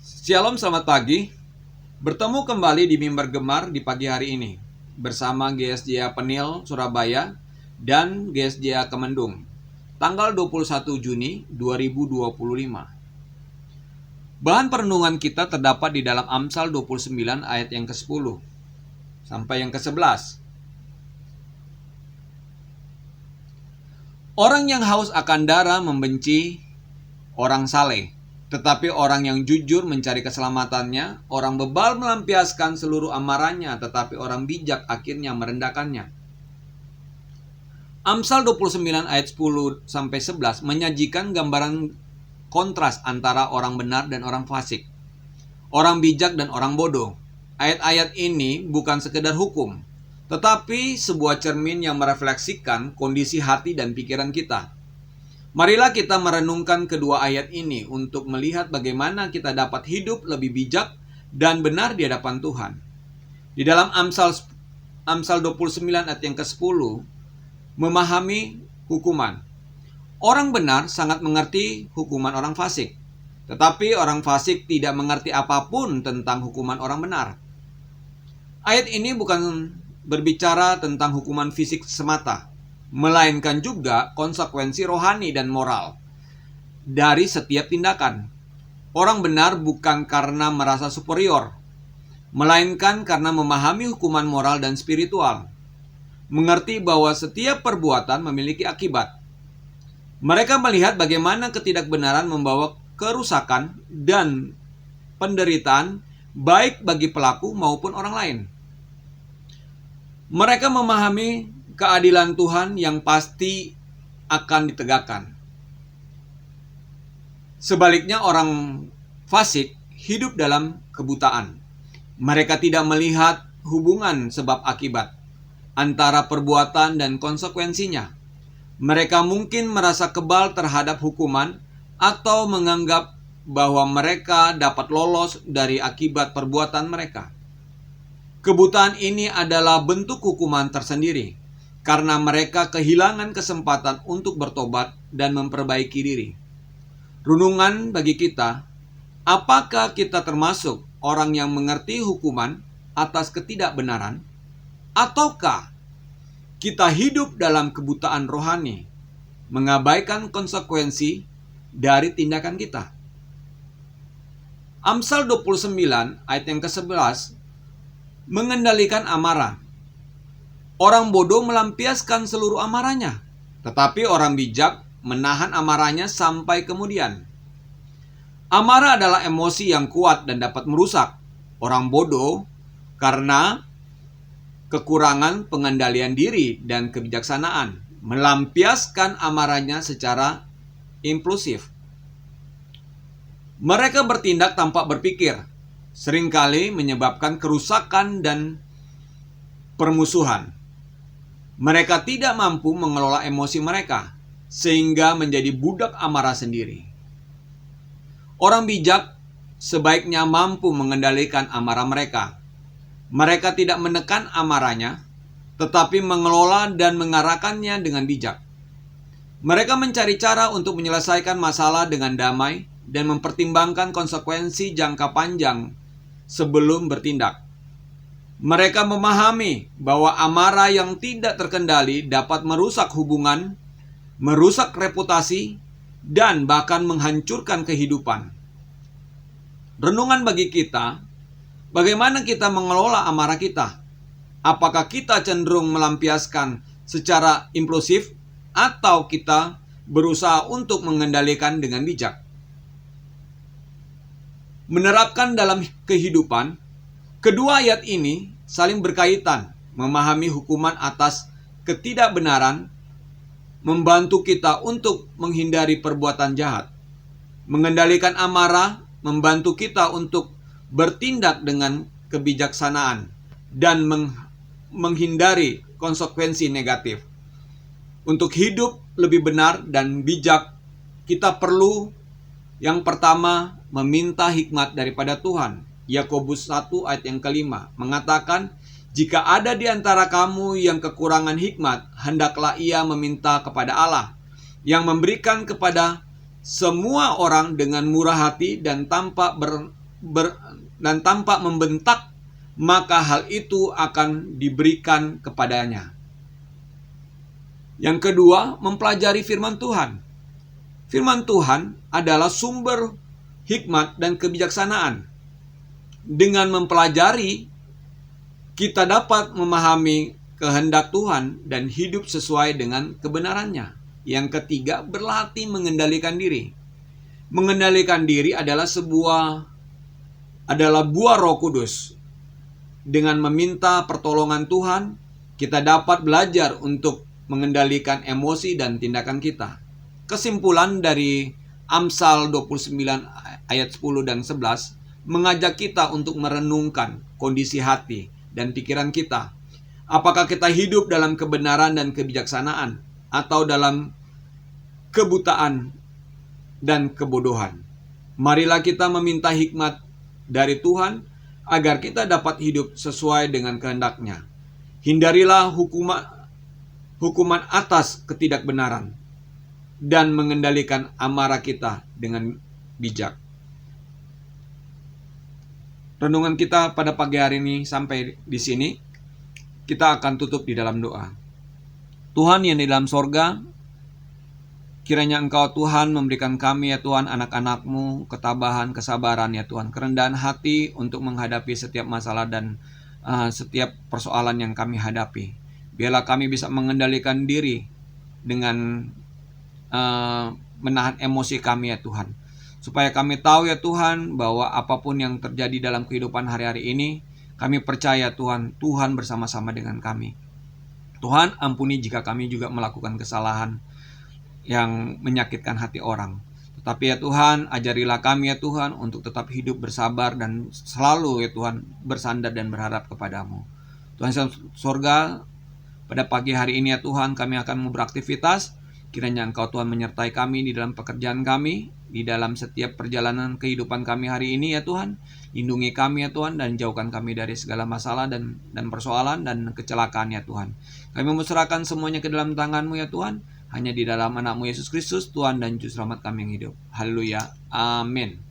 Shalom, selamat pagi. Bertemu kembali di Mimbar Gemar di pagi hari ini bersama GSJA Penil Surabaya dan GSJA Kemendung. Tanggal 21 Juni 2025. Bahan perenungan kita terdapat di dalam Amsal 29 ayat yang ke-10 sampai yang ke-11. Orang yang haus akan darah membenci orang saleh, tetapi orang yang jujur mencari keselamatannya. Orang bebal melampiaskan seluruh amarahnya, tetapi orang bijak akhirnya merendahkannya. Amsal 29 ayat 10-11 menyajikan gambaran kontras antara orang benar dan orang fasik, orang bijak dan orang bodoh. Ayat-ayat ini bukan sekedar hukum, tetapi sebuah cermin yang merefleksikan kondisi hati dan pikiran kita. Marilah kita merenungkan kedua ayat ini untuk melihat bagaimana kita dapat hidup lebih bijak dan benar di hadapan Tuhan. Di dalam Amsal 29 ayat yang ke-10, memahami hukuman. Orang benar sangat mengerti hukuman orang fasik, tetapi orang fasik tidak mengerti apapun tentang hukuman orang benar. Ayat ini bukan berbicara tentang hukuman fisik semata, melainkan juga konsekuensi rohani dan moral dari setiap tindakan. Orang benar bukan karena merasa superior, melainkan karena memahami hukuman moral dan spiritual, mengerti bahwa setiap perbuatan memiliki akibat. Mereka melihat bagaimana ketidakbenaran membawa kerusakan dan penderitaan baik bagi pelaku maupun orang lain. Mereka memahami keadilan Tuhan yang pasti akan ditegakkan. Sebaliknya, orang fasik hidup dalam kebutaan. Mereka tidak melihat hubungan sebab akibat antara perbuatan dan konsekuensinya. Mereka mungkin merasa kebal terhadap hukuman atau menganggap bahwa mereka dapat lolos dari akibat perbuatan mereka. Kebutaan ini adalah bentuk hukuman tersendiri, karena mereka kehilangan kesempatan untuk bertobat dan memperbaiki diri. Renungan bagi kita, apakah kita termasuk orang yang mengerti hukuman atas ketidakbenaran, ataukah kita hidup dalam kebutaan rohani, mengabaikan konsekuensi dari tindakan kita? Amsal 29 ayat yang ke-11 mengendalikan amarah. Orang bodoh melampiaskan seluruh amarahnya, tetapi orang bijak menahan amarahnya sampai kemudian. Amarah adalah emosi yang kuat dan dapat merusak. Orang bodoh karena kekurangan pengendalian diri dan kebijaksanaan melampiaskan amarahnya secara impulsif. Mereka bertindak tanpa berpikir, seringkali menyebabkan kerusakan dan permusuhan. Mereka tidak mampu mengelola emosi mereka, sehingga menjadi budak amarah sendiri. Orang bijak sebaiknya mampu mengendalikan amarah mereka. Mereka tidak menekan amarahnya, tetapi mengelola dan mengarahkannya dengan bijak. Mereka mencari cara untuk menyelesaikan masalah dengan damai dan mempertimbangkan konsekuensi jangka panjang sebelum bertindak. Mereka memahami bahwa amarah yang tidak terkendali dapat merusak hubungan, merusak reputasi, dan bahkan menghancurkan kehidupan. Renungan bagi kita, bagaimana kita mengelola amarah kita? Apakah kita cenderung melampiaskan secara impulsif atau kita berusaha untuk mengendalikan dengan bijak? Menerapkan dalam kehidupan, kedua ayat ini saling berkaitan. Memahami hukuman atas ketidakbenaran membantu kita untuk menghindari perbuatan jahat. Mengendalikan amarah membantu kita untuk bertindak dengan kebijaksanaan dan menghindari konsekuensi negatif. Untuk hidup lebih benar dan bijak, kita perlu yang pertama meminta hikmat daripada Tuhan. Yakobus 1 ayat yang kelima mengatakan, jika ada di antara kamu yang kekurangan hikmat, hendaklah ia meminta kepada Allah, yang memberikan kepada semua orang dengan murah hati dan tanpa dan tanpa membentak, maka hal itu akan diberikan kepadanya. Yang kedua, mempelajari firman Tuhan. Firman Tuhan adalah sumber hikmat dan kebijaksanaan. Dengan mempelajari, kita dapat memahami kehendak Tuhan dan hidup sesuai dengan kebenarannya. Yang ketiga, berlatih mengendalikan diri. Mengendalikan diri adalah buah Roh Kudus. Dengan meminta pertolongan Tuhan, kita dapat belajar untuk mengendalikan emosi dan tindakan kita. Kesimpulan dari Amsal 29 ayat 10 dan 11 mengajak kita untuk merenungkan kondisi hati dan pikiran kita. Apakah kita hidup dalam kebenaran dan kebijaksanaan atau dalam kebutaan dan kebodohan? Marilah kita meminta hikmat dari Tuhan agar kita dapat hidup sesuai dengan kehendak-Nya. Hindarilah hukuman atas ketidakbenaran dan mengendalikan amarah kita dengan bijak. Renungan kita pada pagi hari ini sampai di sini. Kita akan tutup di dalam doa. Tuhan yang di dalam sorga, kiranya Engkau Tuhan memberikan kami ya Tuhan anak-anak-Mu ketabahan, kesabaran ya Tuhan, kerendahan hati untuk menghadapi setiap masalah dan setiap persoalan yang kami hadapi. Biarlah kami bisa mengendalikan diri dengan menahan emosi kami ya Tuhan. Supaya kami tahu ya Tuhan bahwa apapun yang terjadi dalam kehidupan hari-hari ini, kami percaya Tuhan, Tuhan bersama-sama dengan kami. Tuhan, ampuni jika kami juga melakukan kesalahan yang menyakitkan hati orang. Tetapi ya Tuhan, ajarilah kami ya Tuhan untuk tetap hidup bersabar dan selalu ya Tuhan bersandar dan berharap kepadamu. Tuhan surga, pada pagi hari ini ya Tuhan kami akan mau beraktivitas. Kiranya Engkau Tuhan menyertai kami di dalam pekerjaan kami, di dalam setiap perjalanan kehidupan kami hari ini ya Tuhan. Lindungi kami ya Tuhan dan jauhkan kami dari segala masalah dan persoalan dan kecelakaan ya Tuhan. Kami menyerahkan semuanya ke dalam tangan-Mu ya Tuhan. Hanya di dalam anak-Mu Yesus Kristus, Tuhan dan Juru Selamat kami yang hidup. Haleluya. Amin.